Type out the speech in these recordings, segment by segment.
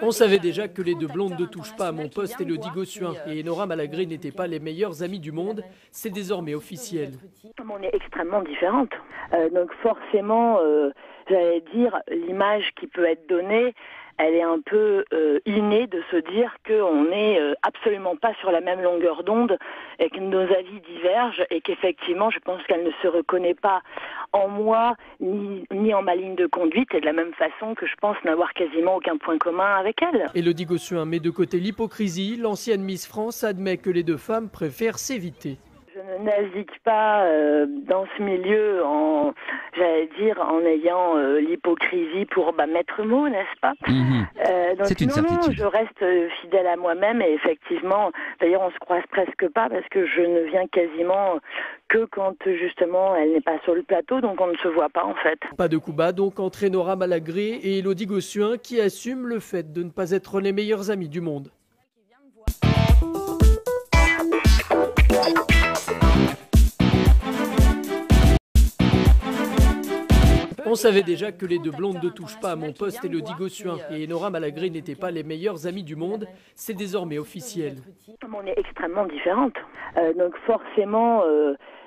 On savait déjà que les deux blondes ne touchent pas à mon poste, Élodie Gossuin et Enora Malagré n'étaient pas les meilleures amies du monde. C'est désormais officiel. On est extrêmement différentes. Donc forcément, j'allais dire, l'image qui peut être donnée, elle est un peu innée de se dire qu'on n'est absolument pas sur la même longueur d'onde et que nos avis divergent et qu'effectivement, je pense qu'elle ne se reconnaît pas en moi ni en ma ligne de conduite et de la même façon que je pense n'avoir quasiment aucun point commun avec elle. Élodie Gossuin met de côté l'hypocrisie. L'ancienne Miss France admet que les deux femmes préfèrent s'éviter. Je ne navigue pas dans ce milieu en ayant l'hypocrisie pour mettre mot, n'est-ce pas? Donc C'est une certitude. Non, je reste fidèle à moi-même et effectivement, d'ailleurs on se croise presque pas parce que je ne viens quasiment que quand justement elle n'est pas sur le plateau, donc on ne se voit pas en fait. Pas de coup bas donc entre Enora Malagré et Élodie Gossuin qui assument le fait de ne pas être les meilleures amies du monde. On savait déjà que les deux blondes ne touchent pas à mon poste, Élodie Gossuin et Enora Malagré n'étaient pas les meilleures amies du monde. C'est désormais officiel. On est extrêmement différentes. Donc forcément,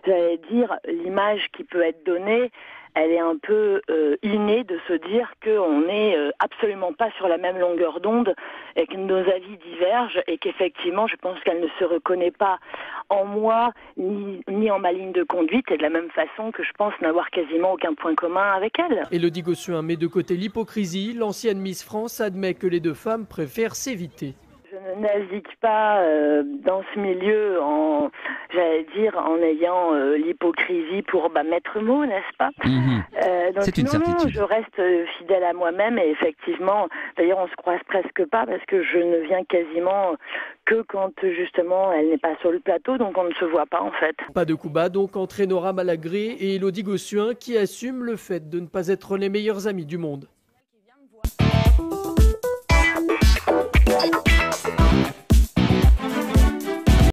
j'allais dire, l'image qui peut être donnée, elle est un peu innée de se dire qu'on n'est absolument pas sur la même longueur d'onde et que nos avis divergent et qu'effectivement, je pense qu'elle ne se reconnaît pas en moi ni en ma ligne de conduite et de la même façon que je pense n'avoir quasiment aucun point commun avec elle. Élodie Gossuin met de côté l'hypocrisie. L'ancienne Miss France admet que les deux femmes préfèrent s'éviter. Je ne navigue pas dans ce milieu en ayant l'hypocrisie pour mettre mot, n'est-ce pas? Donc C'est une certitude. je reste fidèle à moi-même et effectivement, d'ailleurs on se croise presque pas parce que je ne viens quasiment que quand justement elle n'est pas sur le plateau, donc on ne se voit pas en fait. Pas de coup bas donc entre Enora Malagré et Élodie Gossuin qui assument le fait de ne pas être les meilleures amies du monde.